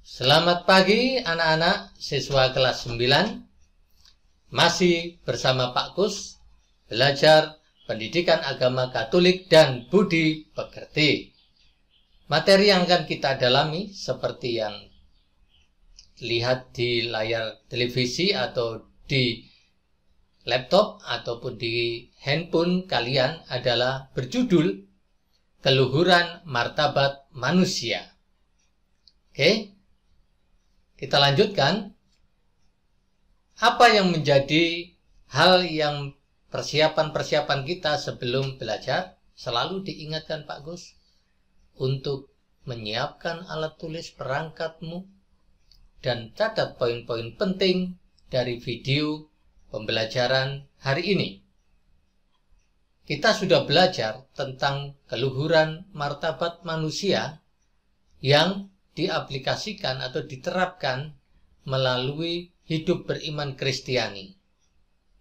Selamat pagi anak-anak siswa kelas 9. Masih bersama Pak Kus, belajar pendidikan agama Katolik dan budi pekerti. Materi yang akan kita dalami seperti yang lihat di layar televisi atau di laptop ataupun di handphone kalian adalah berjudul Keluhuran Martabat Manusia. Oke, kita lanjutkan. Apa yang menjadi hal yang persiapan kita sebelum belajar? Selalu diingatkan Pak Gus untuk menyiapkan alat tulis perangkatmu dan catat poin-poin penting dari video pembelajaran hari ini. Kita sudah belajar tentang keluhuran martabat manusia yang diaplikasikan atau diterapkan melalui hidup beriman Kristiani.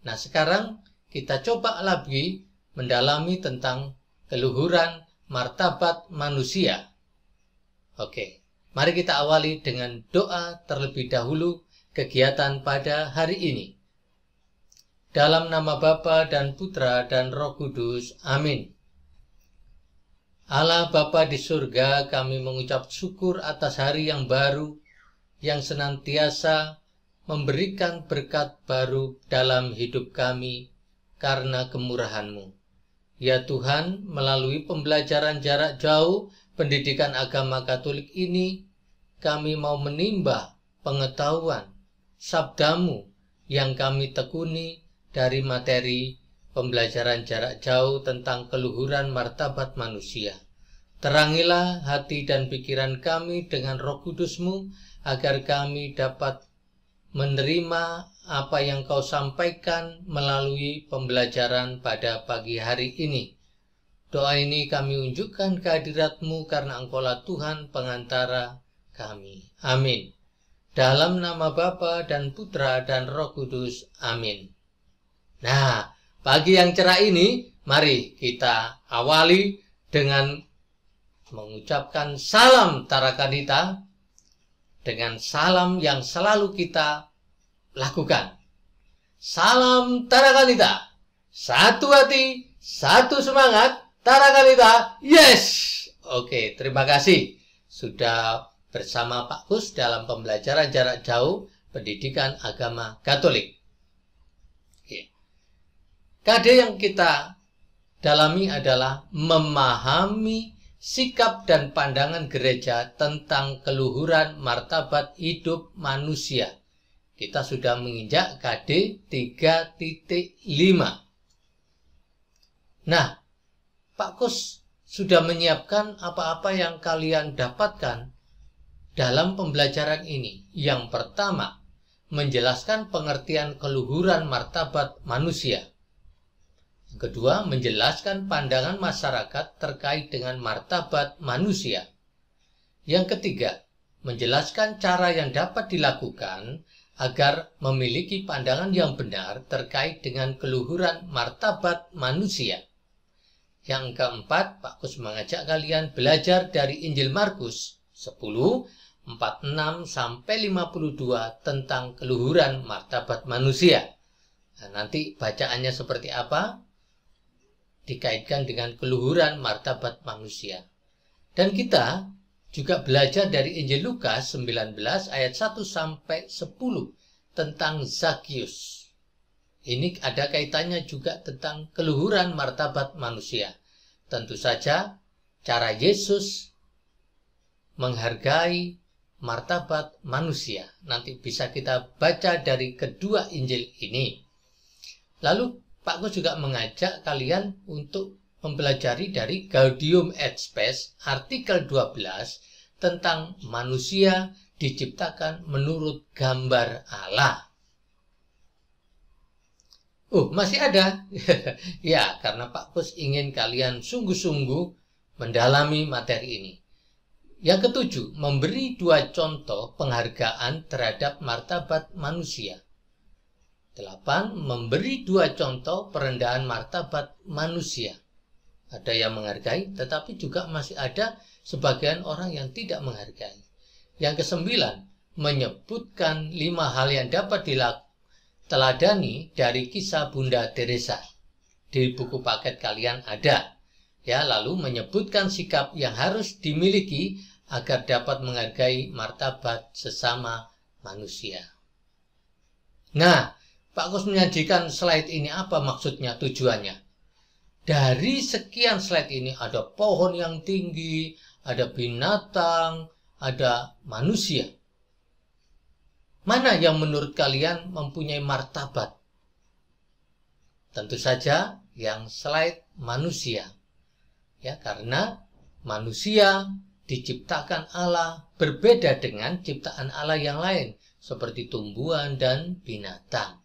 Nah, sekarang kita coba lagi mendalami tentang keluhuran martabat manusia. Oke, mari kita awali dengan doa terlebih dahulu kegiatan pada hari ini. Dalam nama Bapa dan Putra dan Roh Kudus. Amin. Allah Bapa di surga, kami mengucap syukur atas hari yang baru, yang senantiasa memberikan berkat baru dalam hidup kami karena kemurahan-Mu. Ya Tuhan, melalui pembelajaran jarak jauh pendidikan agama Katolik ini, kami mau menimba pengetahuan sabda-Mu yang kami tekuni dari materi pembelajaran jarak jauh tentang keluhuran martabat manusia. Terangilah hati dan pikiran kami dengan Roh Kudus-Mu, agar kami dapat menerima apa yang Kau sampaikan melalui pembelajaran pada pagi hari ini. Doa ini kami unjukkan kehadirat-Mu karena Engkaulah Tuhan pengantara kami. Amin. Dalam nama Bapa dan Putra dan Roh Kudus. Amin. Nah, pagi yang cerah ini, mari kita awali dengan mengucapkan salam Tarakanita, dengan salam yang selalu kita lakukan. Salam Tarakanita, satu hati, satu semangat, Tarakanita, yes! Oke, terima kasih sudah bersama Pak Kus dalam pembelajaran jarak jauh pendidikan agama Katolik. KD yang kita dalami adalah memahami sikap dan pandangan gereja tentang keluhuran martabat hidup manusia. Kita sudah menginjak KD 3.5. Nah, Pak Kus sudah menyiapkan apa-apa yang kalian dapatkan dalam pembelajaran ini. Yang pertama, menjelaskan pengertian keluhuran martabat manusia. Kedua, menjelaskan pandangan masyarakat terkait dengan martabat manusia. Yang ketiga, menjelaskan cara yang dapat dilakukan agar memiliki pandangan yang benar terkait dengan keluhuran martabat manusia. Yang keempat, Pak Kus mengajak kalian belajar dari Injil Markus 10:46-52 tentang keluhuran martabat manusia. Nah, nanti bacaannya seperti apa? Dikaitkan dengan keluhuran martabat manusia. Dan kita juga belajar dari Injil Lukas 19 ayat 1-10 tentang Zakius. Ini ada kaitannya juga tentang keluhuran martabat manusia. Tentu saja cara Yesus menghargai martabat manusia. Nanti bisa kita baca dari kedua Injil ini. Lalu Pak Kus juga mengajak kalian untuk mempelajari dari Gaudium et Spes artikel 12 tentang manusia diciptakan menurut gambar Allah. Masih ada? Ya, karena Pak Kus ingin kalian sungguh-sungguh mendalami materi ini. Yang ketujuh, memberi 2 contoh penghargaan terhadap martabat manusia. 8. Memberi 2 contoh perendahan martabat manusia. Ada yang menghargai, tetapi juga masih ada sebagian orang yang tidak menghargai. Yang kesembilan, menyebutkan 5 hal yang dapat diteladani dari kisah Bunda Teresa. Di buku paket kalian ada. Ya, lalu menyebutkan sikap yang harus dimiliki agar dapat menghargai martabat sesama manusia. Nah, Pak Kus menyajikan slide ini apa maksudnya, tujuannya? Dari sekian slide ini ada pohon yang tinggi, ada binatang, ada manusia. Mana yang menurut kalian mempunyai martabat? Tentu saja yang slide manusia. Ya, karena manusia diciptakan Allah berbeda dengan ciptaan Allah yang lain, seperti tumbuhan dan binatang.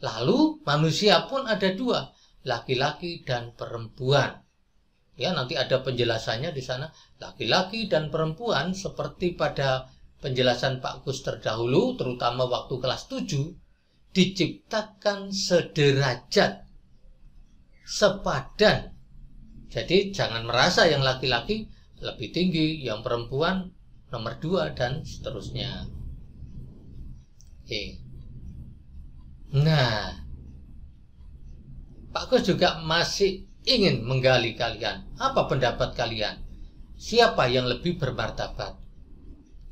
Lalu manusia pun ada 2, laki-laki dan perempuan. Ya, nanti ada penjelasannya di sana, laki-laki dan perempuan seperti pada penjelasan Pak Kus terdahulu, terutama waktu kelas 7, diciptakan sederajat, sepadan. Jadi jangan merasa yang laki-laki lebih tinggi, yang perempuan nomor 2 dan seterusnya. Oke. Nah, Pak Kus juga masih ingin menggali kalian. Apa pendapat kalian? Siapa yang lebih bermartabat?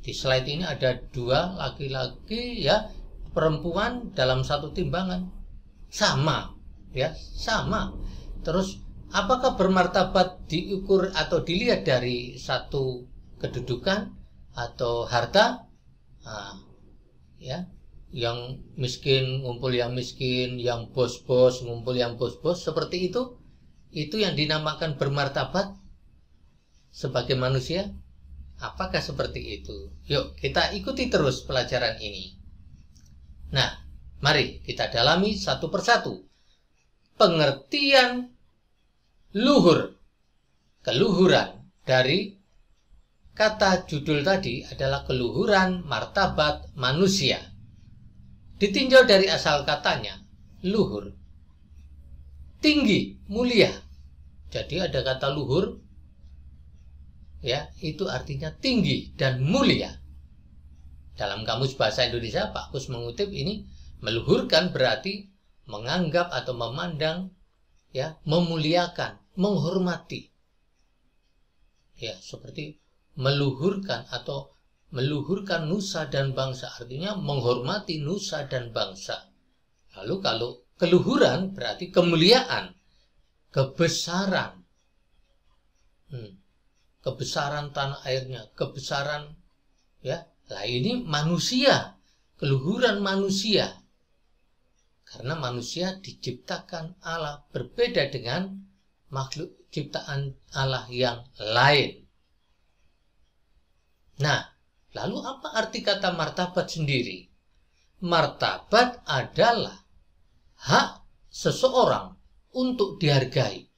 Di slide ini ada 2 laki-laki, ya, perempuan dalam satu timbangan. Sama, ya, sama. Terus apakah bermartabat diukur atau dilihat dari satu kedudukan atau harta? Nah, ya, yang miskin ngumpul yang miskin, yang bos-bos ngumpul yang bos-bos, seperti itu. Itu yang dinamakan bermartabat sebagai manusia. Apakah seperti itu? Yuk kita ikuti terus pelajaran ini. Nah, mari kita dalami satu persatu. Pengertian luhur, keluhuran dari kata judul tadi adalah keluhuran martabat manusia. Ditinjau dari asal katanya, luhur, tinggi, mulia. Jadi ada kata luhur, ya, itu artinya tinggi dan mulia. Dalam Kamus Bahasa Indonesia, Pak Kus mengutip ini, meluhurkan berarti menganggap atau memandang, ya, memuliakan, menghormati. Ya, seperti meluhurkan atau meluhurkan nusa dan bangsa, artinya menghormati nusa dan bangsa. Lalu kalau keluhuran berarti kemuliaan, kebesaran, kebesaran tanah airnya, kebesaran, ya. Lah ini manusia, keluhuran manusia. Karena manusia diciptakan Allah berbeda dengan makhluk ciptaan Allah yang lain. Nah, lalu apa arti kata martabat sendiri? Martabat adalah hak seseorang untuk dihargai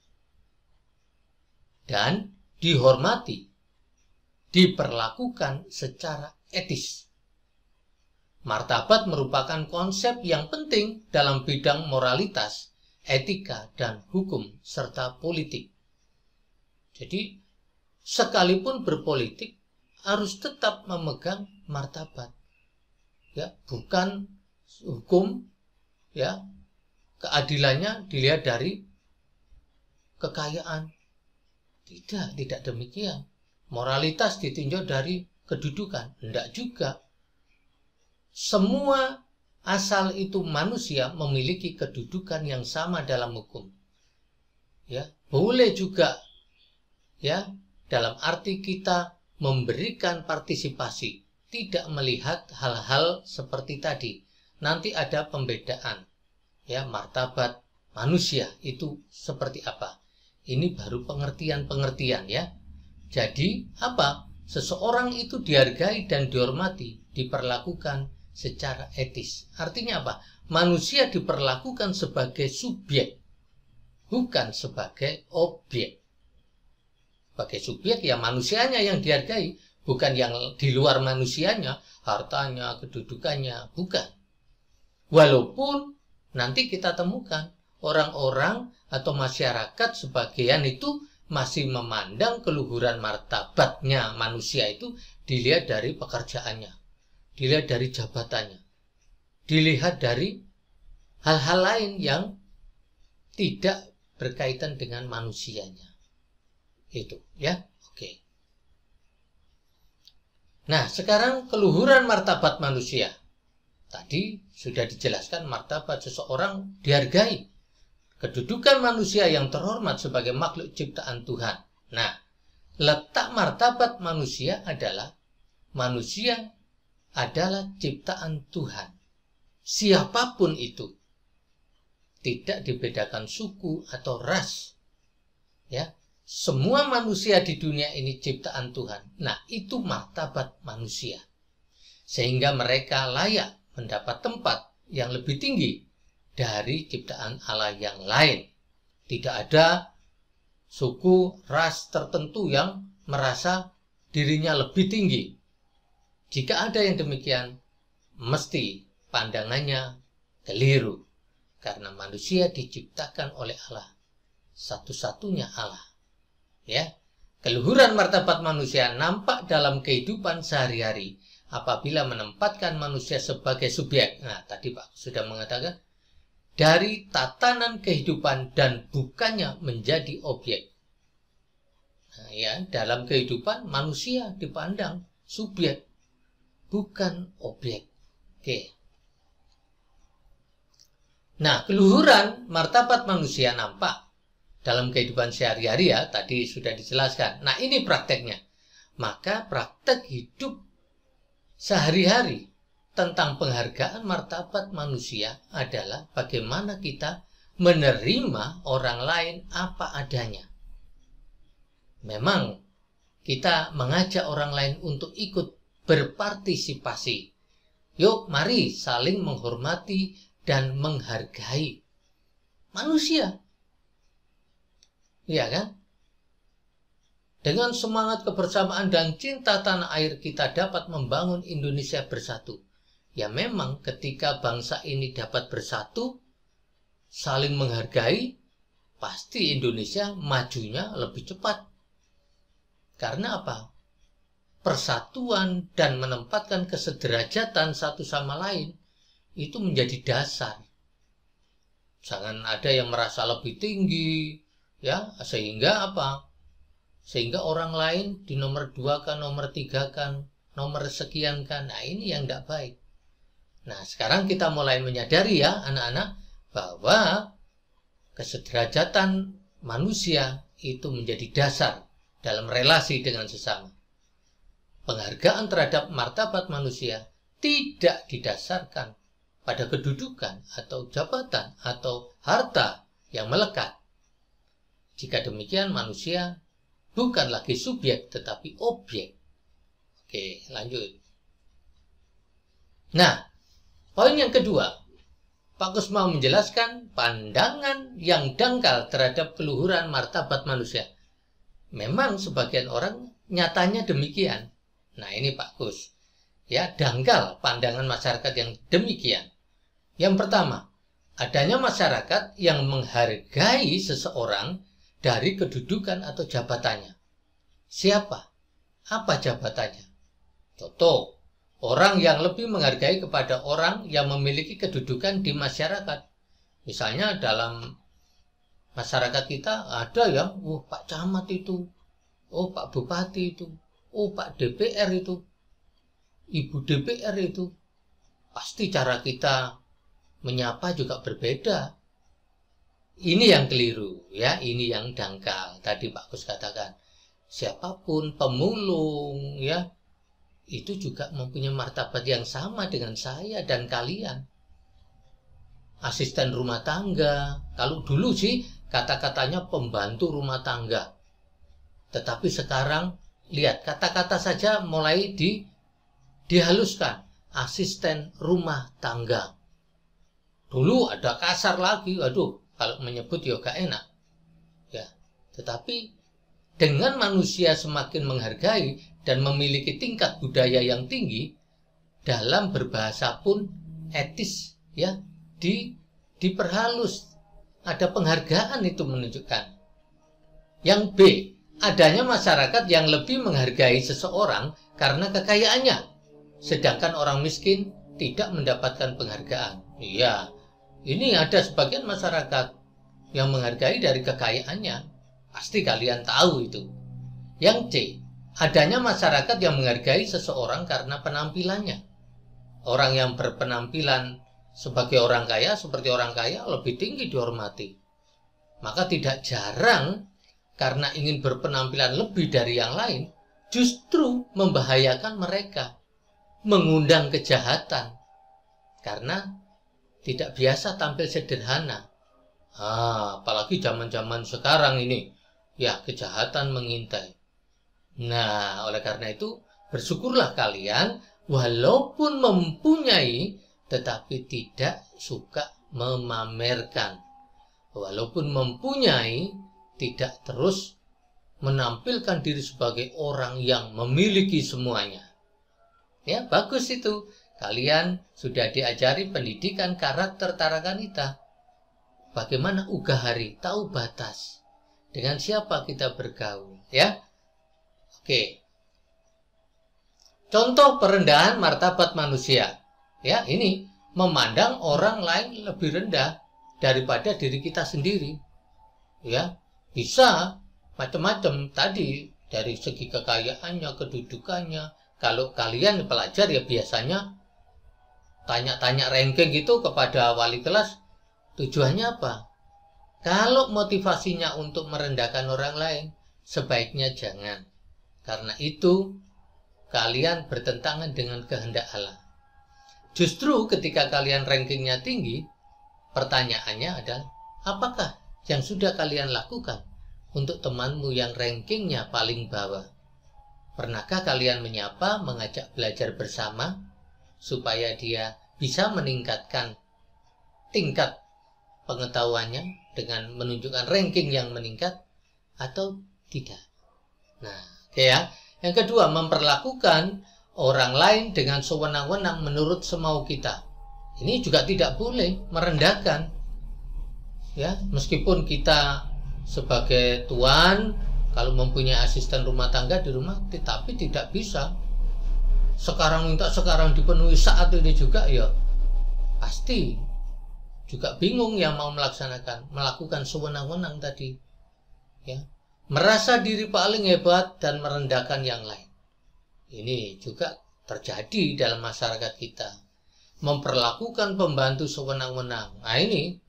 dan dihormati, diperlakukan secara etis. Martabat merupakan konsep yang penting dalam bidang moralitas, etika, dan hukum, serta politik. Jadi, sekalipun berpolitik, harus tetap memegang martabat. Ya, bukan hukum, ya, keadilannya dilihat dari kekayaan. Tidak demikian. Moralitas ditinjau dari kedudukan. Tidak juga. Semua asal itu manusia memiliki kedudukan yang sama dalam hukum. Ya, boleh juga, ya, dalam arti kita memberikan partisipasi, tidak melihat hal-hal seperti tadi. Nanti ada pembedaan, ya, martabat manusia itu seperti apa. Ini baru pengertian-pengertian, ya. Jadi apa? Seseorang itu dihargai dan dihormati, diperlakukan secara etis. Artinya apa? Manusia diperlakukan sebagai subjek, bukan sebagai objek. Sebagai subjek ya manusianya yang dihargai, bukan yang di luar manusianya, hartanya, kedudukannya, bukan. Walaupun nanti kita temukan orang-orang atau masyarakat sebagian itu masih memandang keluhuran martabatnya manusia itu dilihat dari pekerjaannya, dilihat dari jabatannya, dilihat dari hal-hal lain yang tidak berkaitan dengan manusianya. Itu ya. Oke. Nah, sekarang keluhuran martabat manusia. Tadi sudah dijelaskan martabat seseorang dihargai. Kedudukan manusia yang terhormat sebagai makhluk ciptaan Tuhan. Nah, letak martabat manusia adalah ciptaan Tuhan. Siapapun itu. Tidak dibedakan suku atau ras. Ya, semua manusia di dunia ini ciptaan Tuhan. Nah, itu martabat manusia. Sehingga mereka layak mendapat tempat yang lebih tinggi dari ciptaan Allah yang lain. Tidak ada suku, ras tertentu yang merasa dirinya lebih tinggi. Jika ada yang demikian, mesti pandangannya keliru. Karena manusia diciptakan oleh Allah, satu-satunya Allah. Ya, keluhuran martabat manusia nampak dalam kehidupan sehari-hari apabila menempatkan manusia sebagai subjek. Nah, tadi Pak sudah mengatakan dari tatanan kehidupan dan bukannya menjadi objek. Nah, ya, dalam kehidupan manusia dipandang subjek, bukan objek. Oke. Nah, keluhuran martabat manusia nampak dalam kehidupan sehari-hari ya, tadi sudah dijelaskan. Nah, ini prakteknya. Maka praktek hidup sehari-hari tentang penghargaan martabat manusia adalah bagaimana kita menerima orang lain apa adanya. Memang kita mengajak orang lain untuk ikut berpartisipasi. Yuk, mari saling menghormati dan menghargai manusia. Iya kan? Dengan semangat kebersamaan dan cinta tanah air kita dapat membangun Indonesia bersatu. Ya memang ketika bangsa ini dapat bersatu, saling menghargai, pasti Indonesia majunya lebih cepat. Karena apa? Persatuan dan menempatkan kesederajatan satu sama lain itu menjadi dasar. Jangan ada yang merasa lebih tinggi, ya, sehingga apa? Sehingga orang lain di nomor 2 kan, nomor 3 kan, nomor sekian kan. Nah, ini yang tidak baik. Nah, sekarang kita mulai menyadari ya, anak-anak, bahwa kesederajatan manusia itu menjadi dasar dalam relasi dengan sesama. Penghargaan terhadap martabat manusia tidak didasarkan pada kedudukan atau jabatan atau harta yang melekat. Jika demikian, manusia bukan lagi subjek tetapi objek. Oke, lanjut. Nah, poin yang kedua, Pak Kus mau menjelaskan pandangan yang dangkal terhadap keluhuran martabat manusia. Memang sebagian orang nyatanya demikian. Nah, ini Pak Kus. Ya, dangkal pandangan masyarakat yang demikian. Yang pertama, adanya masyarakat yang menghargai seseorang dari kedudukan atau jabatannya. Siapa? Apa jabatannya? Contoh, orang yang lebih menghargai kepada orang yang memiliki kedudukan di masyarakat. Misalnya dalam masyarakat kita ada yang, Pak Camat itu, Pak Bupati itu, Pak DPR itu, Ibu DPR itu. Pasti cara kita menyapa juga berbeda. Ini yang keliru, ya, ini yang dangkal. Tadi Pak Kus katakan, siapapun pemulung, ya, itu juga mempunyai martabat yang sama dengan saya dan kalian. Asisten rumah tangga, kalau dulu sih kata-katanya pembantu rumah tangga. Tetapi sekarang, lihat, kata-kata saja mulai dihaluskan. Asisten rumah tangga. Dulu ada kasar lagi, aduh, kalau menyebut ya gak enak. Ya, tetapi dengan manusia semakin menghargai dan memiliki tingkat budaya yang tinggi, dalam berbahasa pun etis, ya, diperhalus. Ada penghargaan itu menunjukkan. Yang B, adanya masyarakat yang lebih menghargai seseorang karena kekayaannya, sedangkan orang miskin tidak mendapatkan penghargaan. Iya, ini ada sebagian masyarakat yang menghargai dari kekayaannya. Pasti kalian tahu itu. Yang C, adanya masyarakat yang menghargai seseorang karena penampilannya. Orang yang berpenampilan sebagai orang kaya, seperti orang kaya, lebih tinggi dihormati. Maka tidak jarang karena ingin berpenampilan lebih dari yang lain, justru membahayakan mereka, mengundang kejahatan, karena tidak biasa tampil sederhana. Apalagi zaman-zaman sekarang ini, ya kejahatan mengintai. Nah, oleh karena itu, bersyukurlah kalian, walaupun mempunyai, tetapi tidak suka memamerkan. Walaupun mempunyai, tidak terus menampilkan diri sebagai orang yang memiliki semuanya. Ya, bagus itu. Kalian sudah diajari pendidikan karakter Tarakanita. Bagaimana ugahari, tahu batas. Dengan siapa kita bergaul, ya? Oke. Contoh perendahan martabat manusia. Ya, ini memandang orang lain lebih rendah daripada diri kita sendiri. Ya, bisa macam-macam tadi dari segi kekayaannya, kedudukannya. Kalau kalian pelajar ya biasanya tanya-tanya ranking gitu kepada wali kelas, tujuannya apa? Kalau motivasinya untuk merendahkan orang lain, sebaiknya jangan. Karena itu kalian bertentangan dengan kehendak Allah. Justru ketika kalian rankingnya tinggi, pertanyaannya adalah, apakah yang sudah kalian lakukan untuk temanmu yang rankingnya paling bawah? Pernahkah kalian menyapa, mengajak belajar bersama, supaya dia bisa meningkatkan tingkat pengetahuannya dengan menunjukkan ranking yang meningkat atau tidak? Nah, oke ya. Yang kedua, memperlakukan orang lain dengan sewenang-wenang menurut semau kita. Ini juga tidak boleh, merendahkan. Ya, meskipun kita sebagai tuan, kalau mempunyai asisten rumah tangga di rumah, tetapi tidak bisa sekarang minta sekarang dipenuhi saat ini juga, ya pasti juga bingung yang mau melakukan sewenang-wenang tadi, ya, merasa diri paling hebat dan merendahkan yang lain. Ini juga terjadi dalam masyarakat kita, memperlakukan pembantu sewenang-wenang. Nah, ini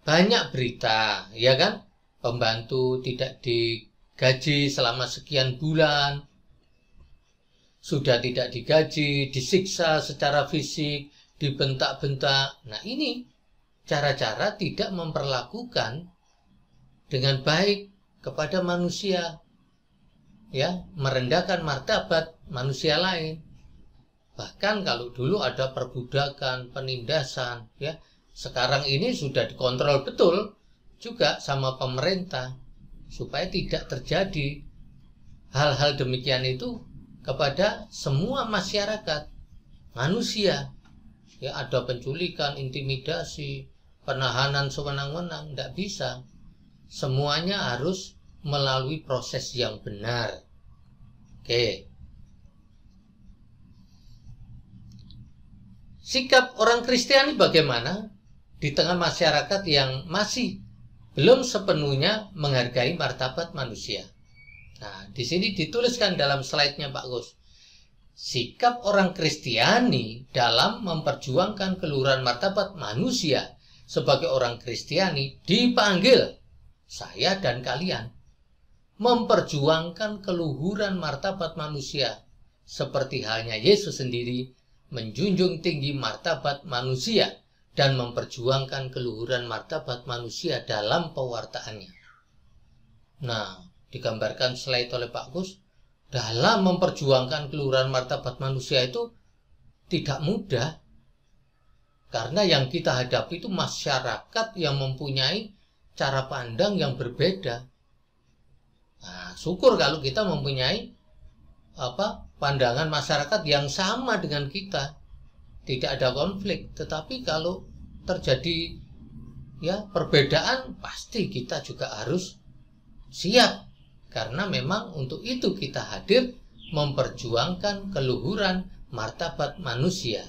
banyak berita, ya kan, pembantu tidak digaji selama sekian bulan, sudah tidak digaji, disiksa secara fisik, dibentak-bentak. Nah, ini cara-cara tidak memperlakukan dengan baik kepada manusia, ya, merendahkan martabat manusia lain. Bahkan kalau dulu ada perbudakan, penindasan, ya, sekarang ini sudah dikontrol betul juga sama pemerintah supaya tidak terjadi hal-hal demikian itu kepada semua masyarakat manusia. Ya, ada penculikan, intimidasi, penahanan sewenang-wenang, tidak bisa. Semuanya harus melalui proses yang benar. Oke. Sikap orang Kristiani bagaimana di tengah masyarakat yang masih belum sepenuhnya menghargai martabat manusia? Nah, di sini dituliskan dalam slide-nya Pak Gus. Sikap orang Kristiani dalam memperjuangkan keluhuran martabat manusia sebagai orang Kristiani dipanggil saya dan kalian memperjuangkan keluhuran martabat manusia seperti halnya Yesus sendiri menjunjung tinggi martabat manusia dan memperjuangkan keluhuran martabat manusia dalam pewartaannya. Nah, digambarkan slide oleh Pak Gus, dalam memperjuangkan keluhuran martabat manusia itu tidak mudah, karena yang kita hadapi itu masyarakat yang mempunyai cara pandang yang berbeda. Nah, syukur kalau kita mempunyai pandangan masyarakat yang sama dengan kita, tidak ada konflik. Tetapi kalau terjadi ya perbedaan, pasti kita juga harus siap. Karena memang untuk itu kita hadir memperjuangkan keluhuran martabat manusia.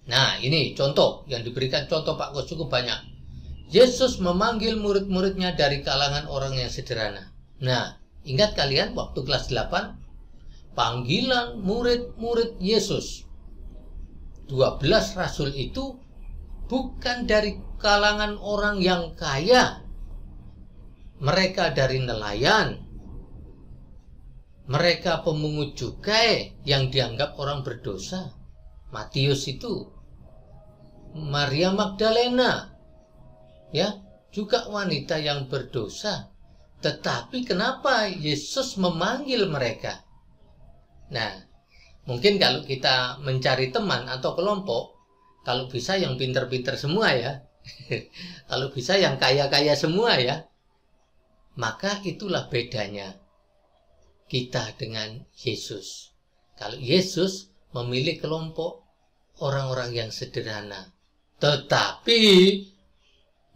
Nah, ini contoh yang diberikan contoh Pak Kus cukup banyak. Yesus memanggil murid-muridnya dari kalangan orang yang sederhana. Nah, ingat kalian waktu kelas 8? Panggilan murid-murid Yesus. 12 rasul itu bukan dari kalangan orang yang kaya. Mereka dari nelayan. Mereka pemungut cukai yang dianggap orang berdosa. Matius itu. Maria Magdalena. Ya, juga wanita yang berdosa. Tetapi kenapa Yesus memanggil mereka? Nah, mungkin kalau kita mencari teman atau kelompok, kalau bisa yang pinter-pinter semua ya. Kalau bisa yang kaya-kaya semua ya. Maka itulah bedanya kita dengan Yesus. Kalau Yesus memilih kelompok orang-orang yang sederhana, tetapi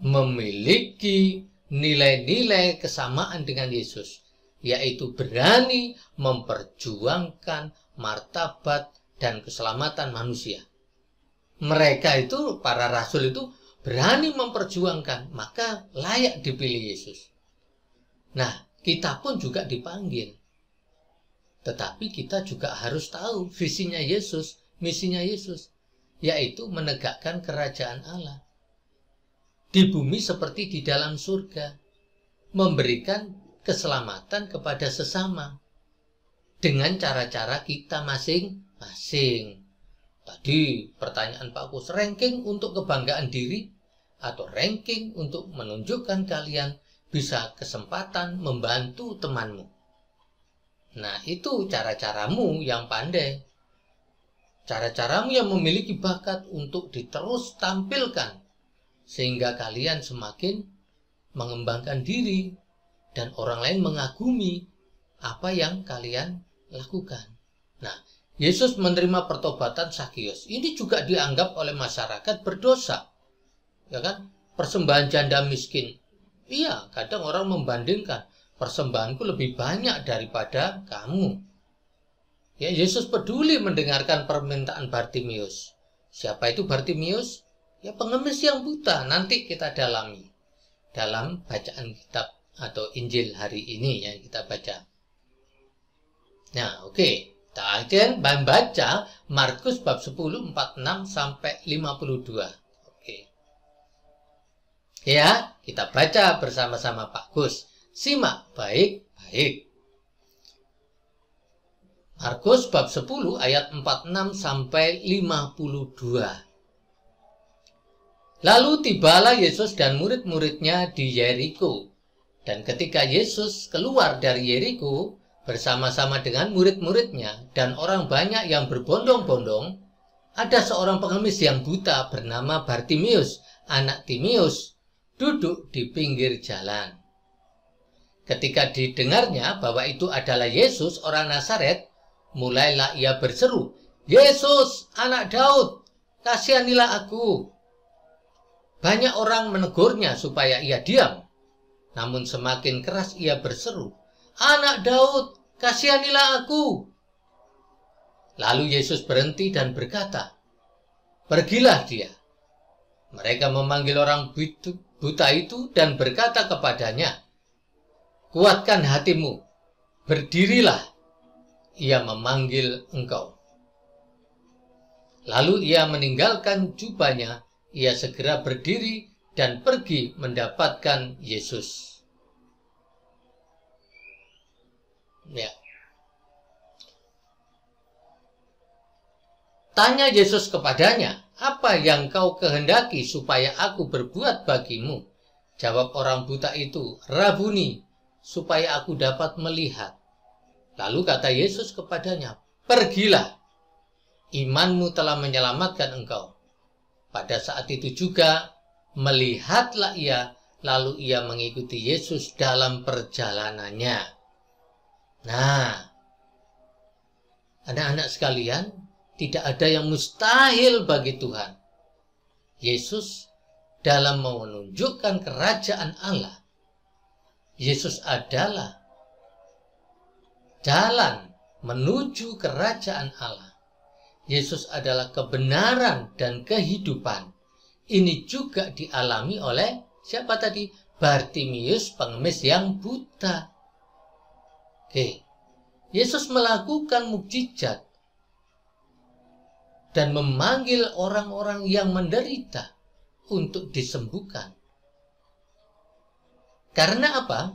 memiliki nilai-nilai kesamaan dengan Yesus, yaitu berani memperjuangkan martabat dan keselamatan manusia. Mereka itu, para rasul itu berani memperjuangkan, maka layak dipilih Yesus. Nah, kita pun juga dipanggil. Tetapi kita juga harus tahu visinya Yesus, misinya Yesus, yaitu menegakkan kerajaan Allah. Di bumi seperti di dalam surga. Memberikan keselamatan kepada sesama. Dengan cara-cara kita masing-masing. Tadi pertanyaan Pak Kus, ranking untuk kebanggaan diri atau ranking untuk menunjukkan kalian bisa kesempatan membantu temanmu. Nah, itu cara-caramu yang pandai. Cara-caramu yang memiliki bakat untuk diterus tampilkan. Sehingga kalian semakin mengembangkan diri dan orang lain mengagumi apa yang kalian lakukan. Nah, Yesus menerima pertobatan Zakius. Ini juga dianggap oleh masyarakat berdosa. Ya kan? Persembahan janda miskin. Iya, kadang orang membandingkan, persembahanku lebih banyak daripada kamu. Ya, Yesus peduli mendengarkan permintaan Bartimius. Siapa itu Bartimius? Ya, pengemis yang buta. Nanti kita dalami dalam bacaan kitab atau Injil hari ini yang kita baca. Nah, oke. Kita akan membaca Markus bab 10, 46 sampai 52. Oke. Ya, kita baca bersama-sama Pak Gus. Simak baik-baik. Markus bab 10 ayat 46 sampai 52. Lalu tibalah Yesus dan murid-muridnya di Yeriko. Dan ketika Yesus keluar dari Yeriko bersama-sama dengan murid-muridnya dan orang banyak yang berbondong-bondong, ada seorang pengemis yang buta bernama Bartimius, anak Timius, duduk di pinggir jalan. Ketika didengarnya bahwa itu adalah Yesus orang Nazaret, mulailah ia berseru, "Yesus, anak Daud, kasihanilah aku." Banyak orang menegurnya supaya ia diam. Namun semakin keras ia berseru, "Anak Daud, kasihanilah aku." Lalu Yesus berhenti dan berkata, "Pergilah dia." Mereka memanggil orang buta itu dan berkata kepadanya, "Kuatkan hatimu, berdirilah, ia memanggil engkau." Lalu ia meninggalkan jubahnya, ia segera berdiri dan pergi mendapatkan Yesus. Ya. Tanya Yesus kepadanya, "Apa yang kau kehendaki supaya aku berbuat bagimu?" Jawab orang buta itu, "Rabuni, supaya aku dapat melihat." Lalu kata Yesus kepadanya, "Pergilah, imanmu telah menyelamatkan engkau." Pada saat itu juga melihatlah ia, lalu ia mengikuti Yesus dalam perjalanannya. Nah, anak-anak sekalian, tidak ada yang mustahil bagi Tuhan. Yesus dalam menunjukkan kerajaan Allah. Yesus adalah jalan menuju kerajaan Allah. Yesus adalah kebenaran dan kehidupan. Ini juga dialami oleh siapa tadi? Bartimius, pengemis yang buta. Oke. Yesus melakukan mukjizat dan memanggil orang-orang yang menderita untuk disembuhkan. Karena apa?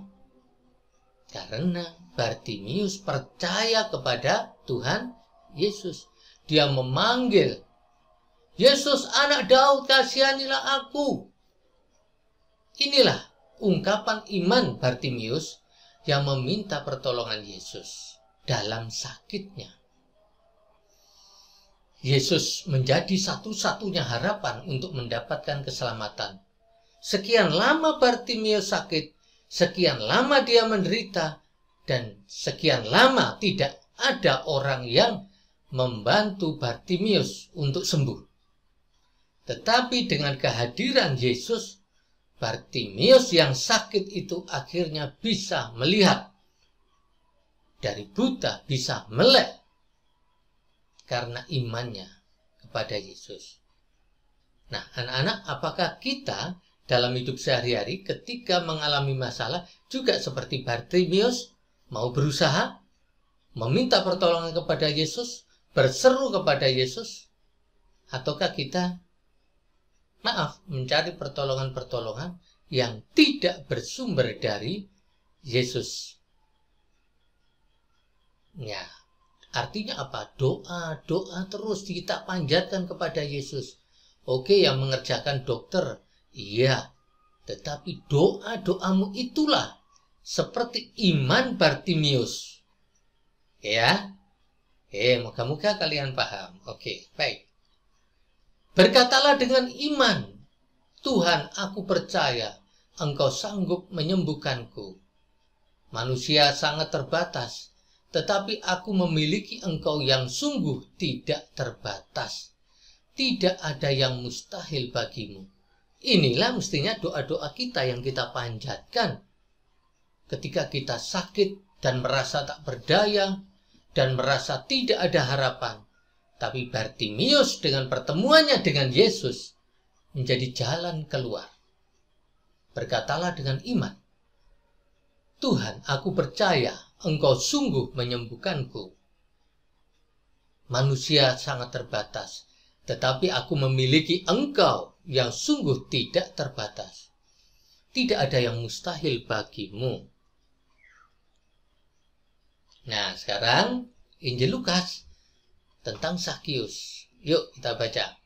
Karena Bartimius percaya kepada Tuhan Yesus. Dia memanggil, Yesus anak Daud, kasihanilah aku. Inilah ungkapan iman Bartimius yang meminta pertolongan Yesus dalam sakitnya. Yesus menjadi satu-satunya harapan untuk mendapatkan keselamatan. Sekian lama Bartimius sakit, sekian lama dia menderita, dan sekian lama tidak ada orang yang membantu Bartimius untuk sembuh. Tetapi dengan kehadiran Yesus, Bartimius yang sakit itu akhirnya bisa melihat. Dari buta bisa melek karena imannya kepada Yesus. Nah, anak-anak, apakah kita dalam hidup sehari-hari ketika mengalami masalah juga seperti Bartimius, mau berusaha meminta pertolongan kepada Yesus, berseru kepada Yesus, ataukah kita mencari pertolongan-pertolongan yang tidak bersumber dari Yesus? Ya, artinya apa? Doa terus kita panjatkan kepada Yesus. Oke, yang mengerjakan dokter, iya, tetapi doamu itulah seperti iman Bartimius. Ya, moga-moga kalian paham. Oke, baik. Berkatalah dengan iman, Tuhan, aku percaya Engkau sanggup menyembuhkanku. Manusia sangat terbatas, tetapi aku memiliki Engkau yang sungguh tidak terbatas. Tidak ada yang mustahil bagimu. Inilah mestinya doa-doa kita yang kita panjatkan ketika kita sakit dan merasa tak berdaya dan merasa tidak ada harapan. Tapi Bartimius dengan pertemuannya dengan Yesus menjadi jalan keluar. Berkatalah dengan iman, Tuhan, aku percaya Engkau sungguh menyembuhkanku. Manusia sangat terbatas, tetapi aku memiliki Engkau yang sungguh tidak terbatas. Tidak ada yang mustahil bagimu. Nah, sekarang Injil Lukas tentang Zakius. Yuk kita baca.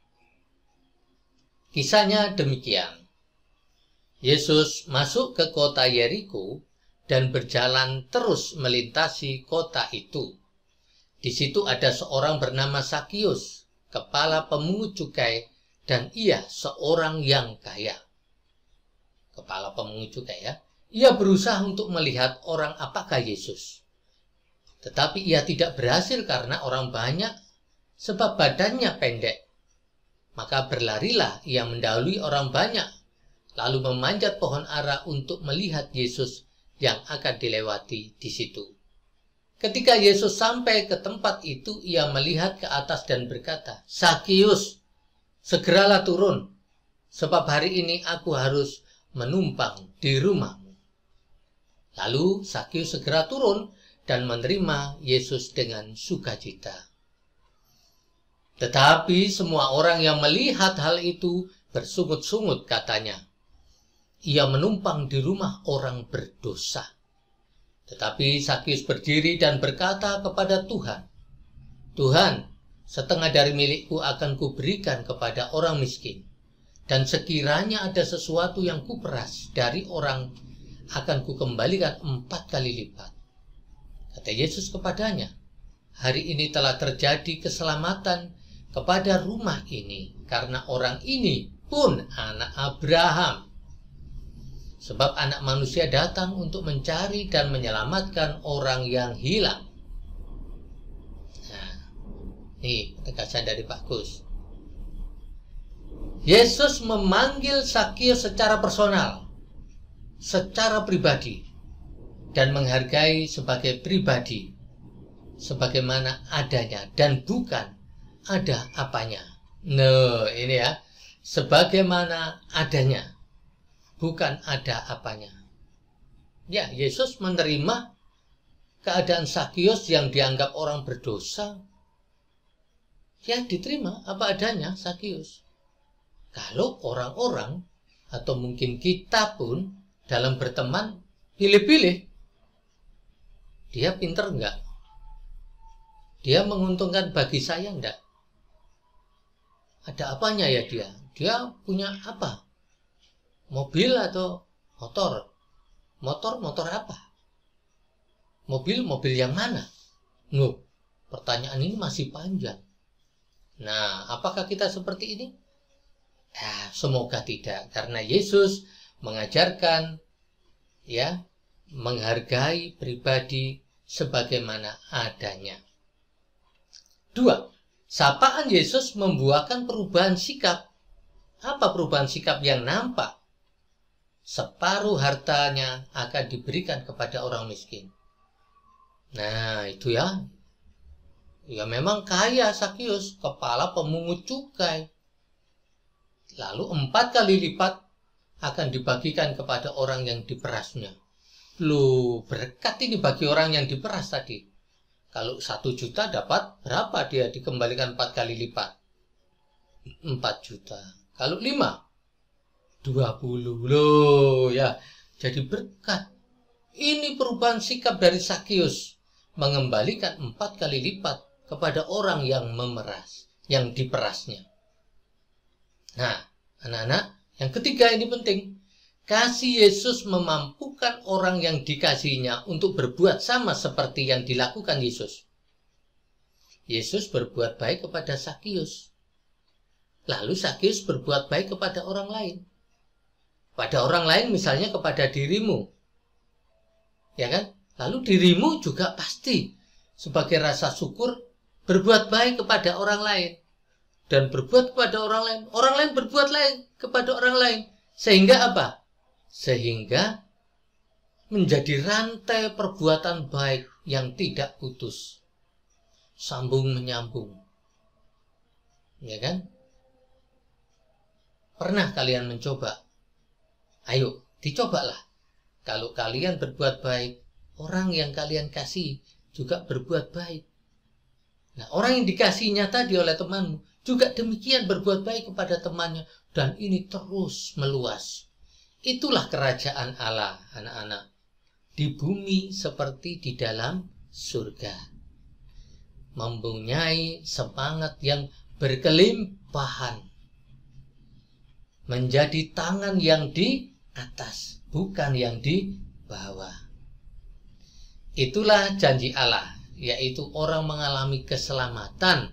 Kisahnya demikian. Yesus masuk ke kota Yeriko dan berjalan terus melintasi kota itu. Di situ ada seorang bernama Zakius, kepala pemungut cukai, dan ia seorang yang kaya. Kepala pemungut cukai ya. Ia berusaha untuk melihat orang apakah Yesus. Tetapi ia tidak berhasil karena orang banyak, sebab badannya pendek. Maka berlarilah ia mendahului orang banyak, lalu memanjat pohon ara untuk melihat Yesus yang akan dilewati di situ. Ketika Yesus sampai ke tempat itu, ia melihat ke atas dan berkata, Zakius, segeralah turun, sebab hari ini aku harus menumpang di rumahmu. Lalu Zakius segera turun dan menerima Yesus dengan sukacita. Tetapi semua orang yang melihat hal itu bersungut-sungut katanya, ia menumpang di rumah orang berdosa. Tetapi Zakius berdiri dan berkata kepada Tuhan, Tuhan, setengah dari milikku akan kuberikan kepada orang miskin, dan sekiranya ada sesuatu yang kuperas dari orang, akan kukembalikan 4 kali lipat. Kata Yesus kepadanya, hari ini telah terjadi keselamatan kepada rumah ini, karena orang ini pun anak Abraham. Sebab anak manusia datang untuk mencari dan menyelamatkan orang yang hilang. Nah, ini penegasan dari Pak Gus. Yesus memanggil Zakius secara personal, secara pribadi, dan menghargai sebagai pribadi. sebagaimana adanya dan bukan ada apanya. Nah, ini ya, sebagaimana adanya, bukan ada apanya. Ya, Yesus menerima keadaan Zakius yang dianggap orang berdosa. Ya, diterima apa adanya Zakius. Kalau orang-orang atau mungkin kita pun dalam berteman pilih-pilih, dia pinter enggak? Dia menguntungkan bagi saya enggak? Ada apanya ya dia? Dia punya apa? Mobil atau motor? Motor apa? Mobil yang mana? Loh, pertanyaan ini masih panjang. Nah, apakah kita seperti ini? Semoga tidak, karena Yesus mengajarkan ya, menghargai pribadi sebagaimana adanya. 2. Sapaan Yesus membuahkan perubahan sikap. Apa perubahan sikap yang nampak? Separuh hartanya akan diberikan kepada orang miskin. Nah, itu ya. Ya memang kaya Zakius, kepala pemungut cukai. Lalu 4 kali lipat akan dibagikan kepada orang yang diperasnya. Loh, berkat ini bagi orang yang diperas tadi. Kalau 1 juta dapat berapa dia dikembalikan 4 kali lipat? 4 juta. Kalau 5? 20. Loh ya, jadi berkat. Ini perubahan sikap dari Zakius, mengembalikan 4 kali lipat kepada orang yang memeras, yang diperasnya. Nah, anak-anak, yang ketiga ini penting. Kasih Yesus memampukan orang yang dikasihinya untuk berbuat sama seperti yang dilakukan Yesus. Yesus berbuat baik kepada Zakius. Lalu Zakius berbuat baik kepada orang lain. Pada orang lain misalnya kepada dirimu. Ya kan? Lalu dirimu juga pasti sebagai rasa syukur berbuat baik kepada orang lain. Dan berbuat kepada orang lain berbuat lain kepada orang lain. Sehingga apa? Sehingga menjadi rantai perbuatan baik yang tidak putus. Sambung menyambung. Ya kan? Pernah kalian mencoba? Ayo, dicobalah. Kalau kalian berbuat baik, orang yang kalian kasih juga berbuat baik. Nah, orang yang dikasihinya tadi oleh temanmu juga demikian berbuat baik kepada temannya. Dan ini terus meluas. Itulah kerajaan Allah, anak-anak. Di bumi seperti di dalam surga. Mempunyai semangat yang berkelimpahan. Menjadi tangan yang di atas, bukan yang di bawah. Itulah janji Allah, yaitu orang mengalami keselamatan.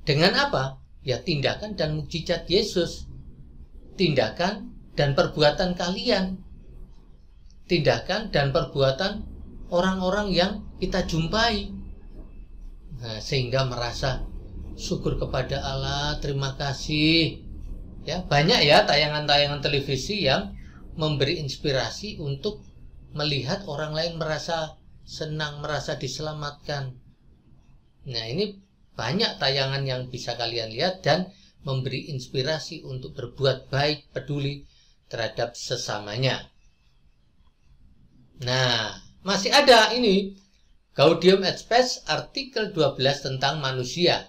Dengan apa? Ya tindakan dan mukjizat Yesus. Tindakan dan perbuatan kalian. Tindakan dan perbuatan orang-orang yang kita jumpai. Nah, sehingga merasa syukur kepada Allah, terima kasih. Ya, banyak ya tayangan-tayangan televisi yang memberi inspirasi untuk melihat orang lain merasa senang, merasa diselamatkan. Nah, ini banyak tayangan yang bisa kalian lihat dan memberi inspirasi untuk berbuat baik, peduli terhadap sesamanya. Nah, masih ada ini Gaudium et Spes artikel 12 tentang manusia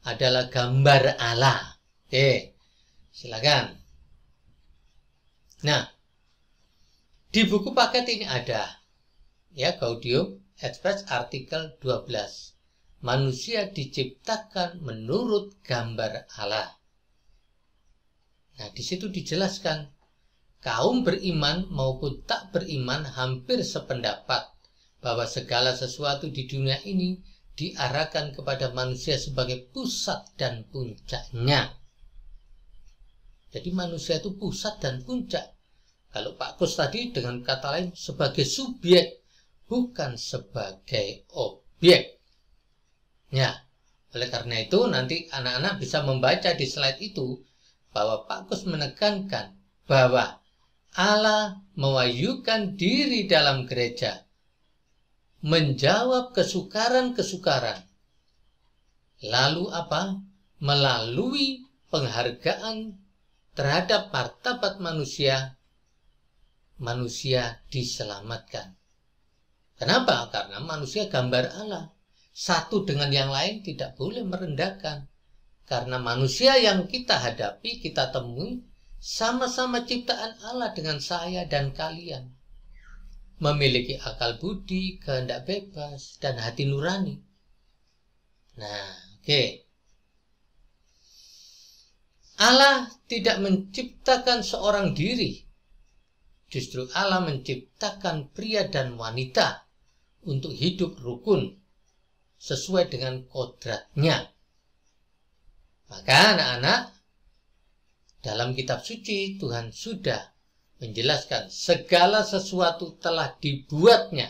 adalah gambar Allah. Oke. Silakan. Nah, di buku paket ini ada ya Gaudium et Spes artikel 12. Manusia diciptakan menurut gambar Allah. Nah, di situ dijelaskan kaum beriman maupun tak beriman hampir sependapat bahwa segala sesuatu di dunia ini diarahkan kepada manusia sebagai pusat dan puncaknya. Jadi manusia itu pusat dan puncak. Kalau Pak Kus tadi dengan kata lain sebagai subjek, bukan sebagai objek. Ya, oleh karena itu nanti anak-anak bisa membaca di slide itu bahwa Pak Kus menekankan bahwa Allah mewahyukan diri dalam gereja menjawab kesukaran-kesukaran. Lalu apa? Melalui penghargaan terhadap martabat manusia, manusia diselamatkan. Kenapa? Karena manusia gambar Allah. Satu dengan yang lain tidak boleh merendahkan. Karena manusia yang kita hadapi, kita temui, sama-sama ciptaan Allah dengan saya dan kalian. Memiliki akal budi, kehendak bebas, dan hati nurani. Nah, oke. Allah tidak menciptakan seorang diri. Justru Allah menciptakan pria dan wanita untuk hidup rukun sesuai dengan kodratnya. Maka anak-anak, dalam kitab suci Tuhan sudah menjelaskan segala sesuatu telah dibuatnya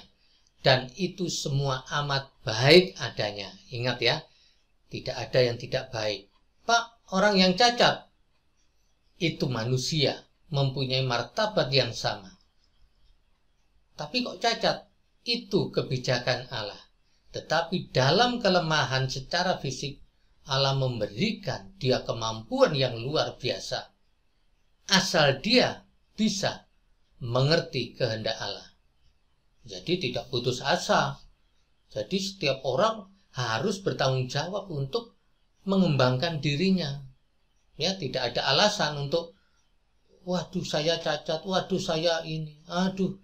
dan itu semua amat baik adanya. Ingat ya, tidak ada yang tidak baik. Pak, orang yang cacat itu manusia, mempunyai martabat yang sama. Tapi kok cacat? Itu kebijakan Allah. Tetapi dalam kelemahan secara fisik, Allah memberikan dia kemampuan yang luar biasa. Asal dia bisa mengerti kehendak Allah. Jadi tidak putus asa. Jadi setiap orang harus bertanggung jawab untuk mengembangkan dirinya. Ya, tidak ada alasan untuk waduh saya cacat, waduh saya ini, aduh.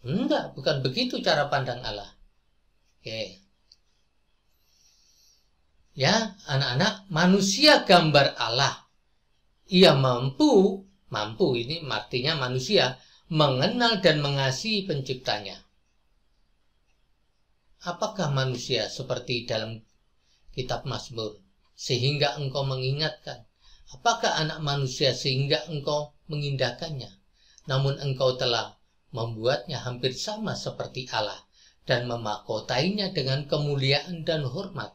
Enggak, bukan begitu cara pandang Allah. Oke. Ya, anak-anak, manusia gambar Allah. Ia mampu ini artinya manusia mengenal dan mengasihi penciptanya. Apakah manusia seperti dalam kitab Mazmur sehingga engkau mengingatkan? Apakah anak manusia sehingga engkau mengindahkannya? Namun engkau telah membuatnya hampir sama seperti Allah dan memakotainya dengan kemuliaan dan hormat.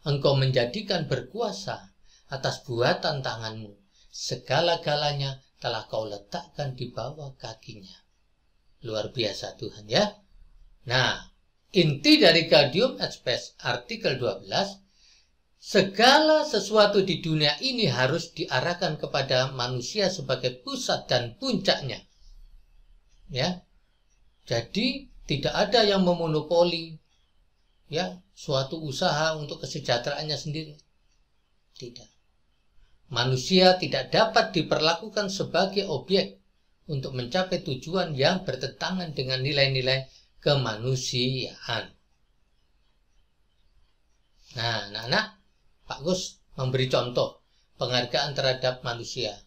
Engkau menjadikan berkuasa atas buatan tanganmu. Segala-galanya telah kau letakkan di bawah kakinya. Luar biasa Tuhan ya. Nah, inti dari Gaudium et Spes artikel 12, segala sesuatu di dunia ini harus diarahkan kepada manusia sebagai pusat dan puncaknya. Ya. Jadi tidak ada yang memonopoli ya suatu usaha untuk kesejahteraannya sendiri. Tidak. Manusia tidak dapat diperlakukan sebagai objek untuk mencapai tujuan yang bertentangan dengan nilai-nilai kemanusiaan. Nah, anak-anak, Pak Gus memberi contoh penghargaan terhadap manusia.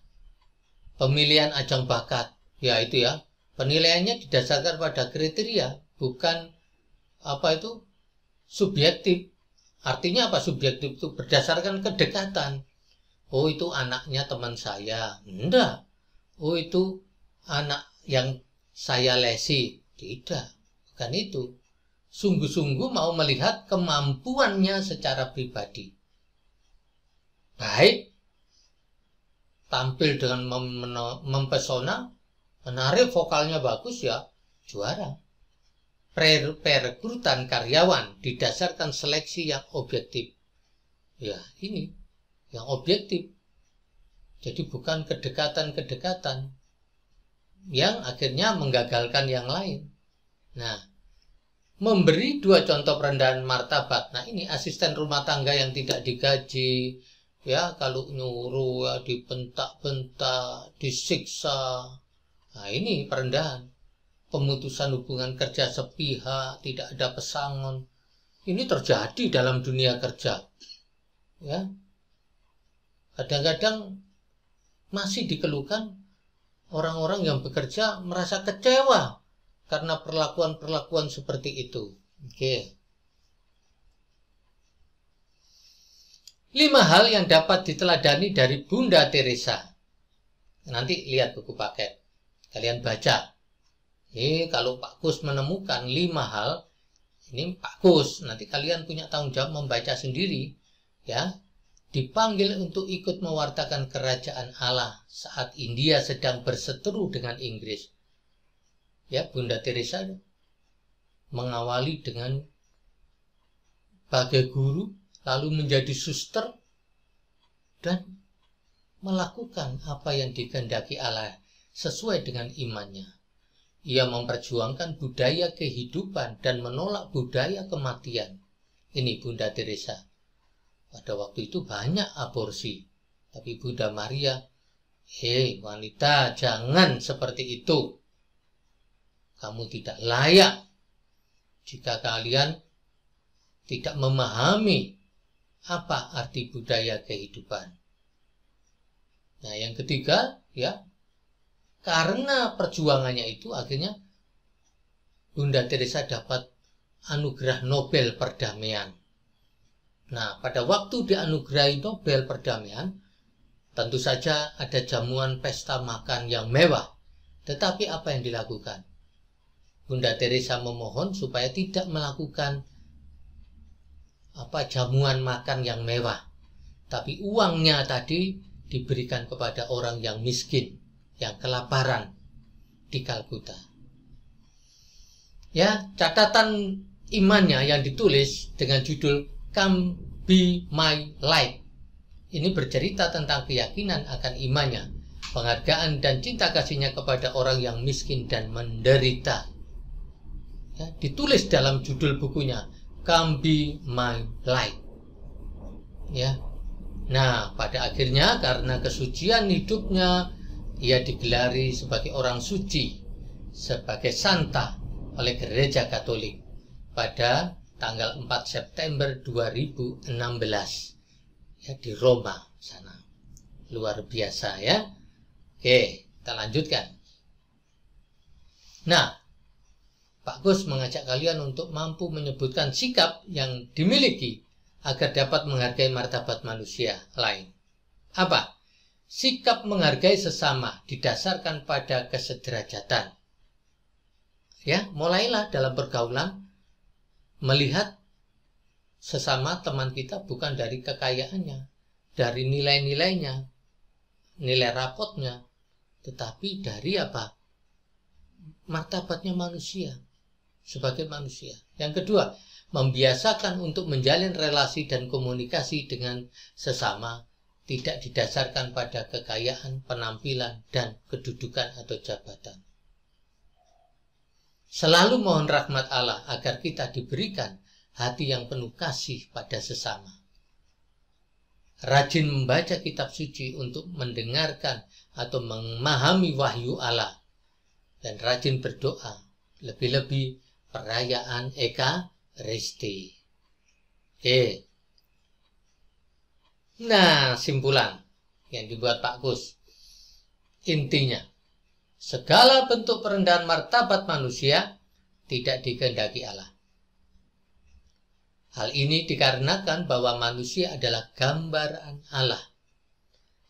Pemilihan ajang bakat, ya itu ya. Penilaiannya didasarkan pada kriteria, bukan subjektif. Artinya apa subjektif itu? Berdasarkan kedekatan. Oh itu anaknya teman saya. Enggak. Oh itu anak yang saya lesi. Tidak. Bukan itu. Sungguh-sungguh mau melihat kemampuannya secara pribadi. Baik. Tampil dengan mempesona. Menarik, vokalnya bagus ya. Juara. Perekrutan karyawan didasarkan seleksi yang objektif. Ya ini. Yang objektif. Jadi bukan kedekatan-kedekatan yang akhirnya menggagalkan yang lain. Nah, memberi 2 contoh perendahan martabat. Nah, ini asisten rumah tangga yang tidak digaji, ya kalau nyuruh ya dibentak-bentak, disiksa. Nah, ini perendahan. Pemutusan hubungan kerja sepihak, tidak ada pesangon. Ini terjadi dalam dunia kerja. Ya. Kadang-kadang masih dikeluhkan orang-orang yang bekerja merasa kecewa karena perlakuan-perlakuan seperti itu. Oke. 5 hal yang dapat diteladani dari Bunda Teresa. Nanti lihat buku paket. Kalian baca. Ini kalau Pak Kus menemukan 5 hal, ini Pak Kus. Nanti kalian punya tanggung jawab membaca sendiri. Ya. Dipanggil untuk ikut mewartakan kerajaan Allah saat India sedang berseteru dengan Inggris. Ya, Bunda Teresa mengawali dengan sebagai guru, lalu menjadi suster, dan melakukan apa yang dikehendaki Allah sesuai dengan imannya. Ia memperjuangkan budaya kehidupan dan menolak budaya kematian. Ini Bunda Teresa. Pada waktu itu banyak aborsi, tapi Bunda Maria, wanita, jangan seperti itu. Kamu tidak layak jika kalian tidak memahami apa arti budaya kehidupan. Nah, yang ketiga, ya, karena perjuangannya itu akhirnya Bunda Teresa dapat anugerah Nobel perdamaian. Nah, pada waktu dianugerahi Nobel perdamaian, tentu saja ada jamuan pesta makan yang mewah. Tetapi apa yang dilakukan? Bunda Teresa memohon supaya tidak melakukan jamuan makan yang mewah, tapi uangnya tadi diberikan kepada orang yang miskin, yang kelaparan di Kalkuta. Ya, catatan imannya yang ditulis dengan judul Come Be My Light. Ini bercerita tentang keyakinan akan imannya, penghargaan dan cinta kasihnya kepada orang yang miskin dan menderita. Ya, ditulis dalam judul bukunya Come Be My Light. Ya. Nah, pada akhirnya karena kesucian hidupnya, ia digelari sebagai orang suci, sebagai santa oleh Gereja Katolik pada tanggal 4 September 2016 ya, di Roma sana. Luar biasa ya. Oke, kita lanjutkan. Nah, Pak Gus mengajak kalian untuk mampu menyebutkan sikap yang dimiliki agar dapat menghargai martabat manusia lain. Apa? Sikap menghargai sesama didasarkan pada kesederajatan. Ya, mulailah dalam pergaulan melihat sesama teman kita bukan dari kekayaannya, dari nilai-nilainya, nilai rapotnya, tetapi dari apa? Martabatnya manusia, sebagai manusia. Yang kedua, membiasakan untuk menjalin relasi dan komunikasi dengan sesama tidak didasarkan pada kekayaan, penampilan, dan kedudukan atau jabatan. Selalu mohon rahmat Allah agar kita diberikan hati yang penuh kasih pada sesama. Rajin membaca kitab suci untuk mendengarkan atau memahami wahyu Allah. Dan rajin berdoa, lebih-lebih perayaan Ekaristi. Nah, simpulan yang dibuat Pak Gus. Intinya, segala bentuk perendahan martabat manusia tidak dikehendaki Allah. Hal ini dikarenakan bahwa manusia adalah gambaran Allah.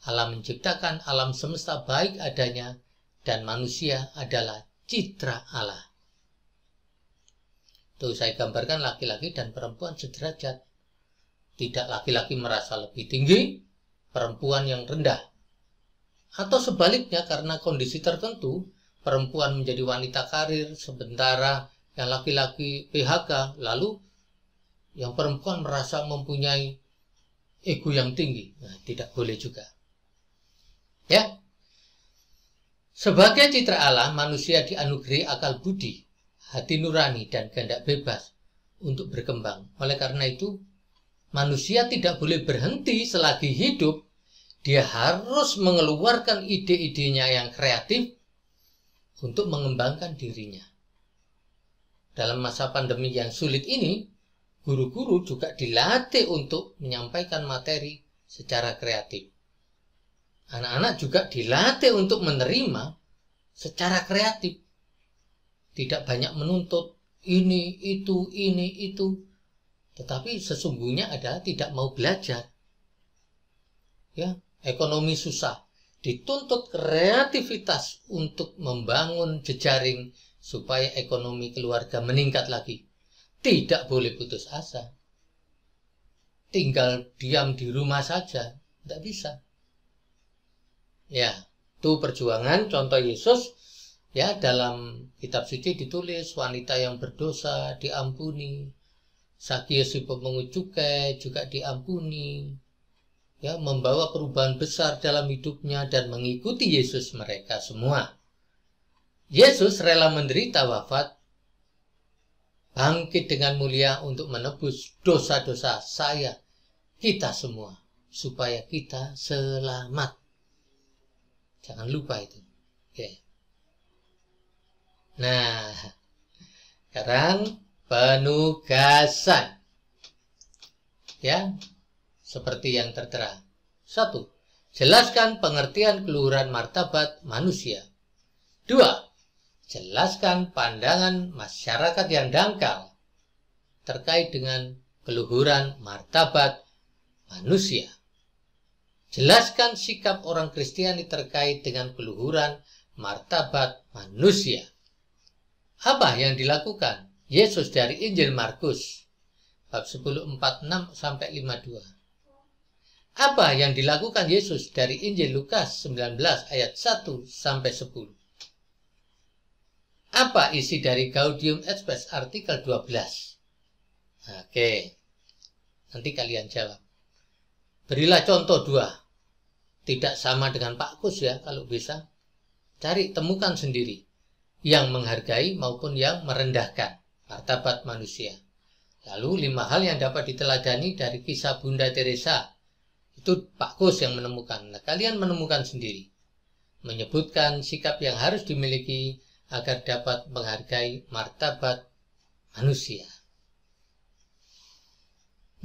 Allah menciptakan alam semesta baik adanya dan manusia adalah citra Allah. Tuh saya gambarkan laki-laki dan perempuan sederajat. Tidak laki-laki merasa lebih tinggi, perempuan yang rendah. Atau sebaliknya karena kondisi tertentu, perempuan menjadi wanita karir, sementara yang laki-laki PHK, lalu yang perempuan merasa mempunyai ego yang tinggi. Nah, tidak boleh juga. Ya. Sebagai citra Allah, manusia dianugerahi akal budi, hati nurani, dan kehendak bebas untuk berkembang. Oleh karena itu, manusia tidak boleh berhenti selagi hidup. Dia harus mengeluarkan ide-idenya yang kreatif untuk mengembangkan dirinya. Dalam masa pandemi yang sulit ini, guru-guru juga dilatih untuk menyampaikan materi secara kreatif. Anak-anak juga dilatih untuk menerima secara kreatif. Tidak banyak menuntut ini, itu. Tetapi sesungguhnya adalah tidak mau belajar. Ya, ekonomi susah. Dituntut kreativitas untuk membangun jejaring supaya ekonomi keluarga meningkat lagi. Tidak boleh putus asa. Tinggal diam di rumah saja. Tidak bisa. Ya, itu perjuangan contoh Yesus Ya, dalam kitab suci ditulis wanita yang berdosa diampuni, Zakius si pemungut cukai juga diampuni. Ya, membawa perubahan besar dalam hidupnya dan mengikuti Yesus mereka semua. Yesus rela menderita wafat, bangkit dengan mulia untuk menebus dosa-dosa saya, kita semua, supaya kita selamat. Jangan lupa itu. Oke. Nah, sekarang penugasan. Ya, seperti yang tertera. 1. Jelaskan pengertian keluhuran martabat manusia. 2. Jelaskan pandangan masyarakat yang dangkal terkait dengan keluhuran martabat manusia. Jelaskan sikap orang Kristiani terkait dengan keluhuran martabat manusia. Apa yang dilakukan Yesus dari Injil Markus bab 10:46 sampai 52? Apa yang dilakukan Yesus dari Injil Lukas 19 ayat 1 sampai 10? Apa isi dari Gaudium et Spes artikel 12? Oke, nanti kalian jawab. Berilah contoh 2. Tidak sama dengan Pak Kus ya, kalau bisa. Cari, temukan sendiri. Yang menghargai maupun yang merendahkan martabat manusia. Lalu 5 hal yang dapat diteladani dari kisah Bunda Teresa. Itu Pak Kus yang menemukan. Nah, kalian menemukan sendiri. Menyebutkan sikap yang harus dimiliki agar dapat menghargai martabat manusia.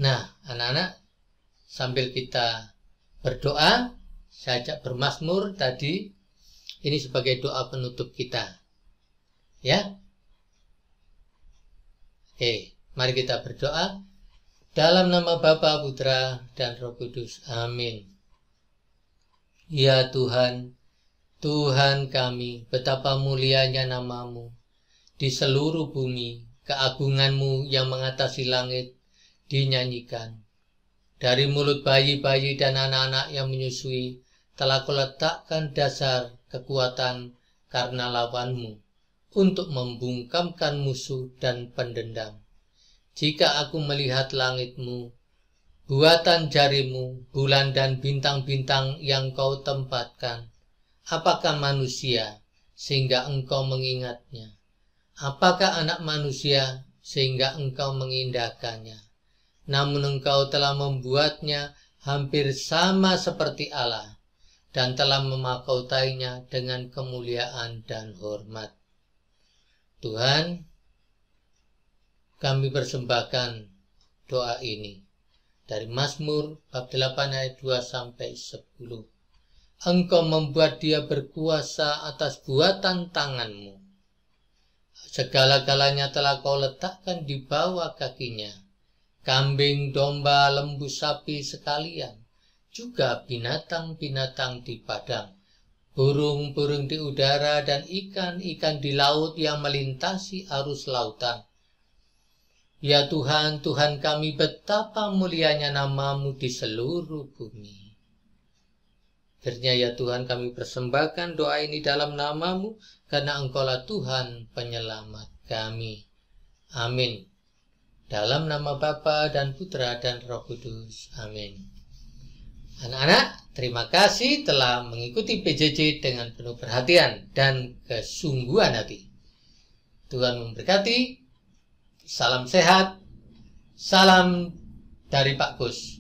Nah, anak-anak, sambil kita berdoa, saya ajak bermazmur tadi. Ini sebagai doa penutup kita. Ya. Oke, mari kita berdoa. Dalam nama Bapa, Putra, dan Roh Kudus. Amin. Ya Tuhan, Tuhan kami, betapa mulianya nama-Mu di seluruh bumi, keagungan-Mu yang mengatasi langit dinyanyikan. Dari mulut bayi-bayi dan anak-anak yang menyusui, telah Kau letakkan dasar kekuatan karena lawan-Mu untuk membungkamkan musuh dan pendendam. Jika aku melihat langit-Mu, buatan jari-Mu, bulan dan bintang-bintang yang Kau tempatkan, apakah manusia sehingga Engkau mengingatnya? Apakah anak manusia sehingga Engkau mengindahkannya? Namun Engkau telah membuatnya hampir sama seperti Allah dan telah memakoutainya dengan kemuliaan dan hormat. Tuhan, kami persembahkan doa ini dari Mazmur bab 8 ayat 2 sampai 10. Engkau membuat dia berkuasa atas buatan tangan-Mu. Segala-galanya telah Kau letakkan di bawah kakinya. Kambing, domba, lembu, sapi sekalian. Juga binatang-binatang di padang. Burung-burung di udara dan ikan-ikan di laut yang melintasi arus lautan. Ya Tuhan, Tuhan kami, betapa mulianya nama-Mu di seluruh bumi. Akhirnya ya Tuhan, kami persembahkan doa ini dalam nama-Mu, karena Engkaulah Tuhan penyelamat kami. Amin. Dalam nama Bapa dan Putra dan Roh Kudus. Amin. Anak-anak, terima kasih telah mengikuti PJJ dengan penuh perhatian dan kesungguhan hati. Tuhan memberkati. Salam sehat. Salam dari Pak Kus.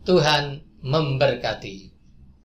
Tuhan memberkati.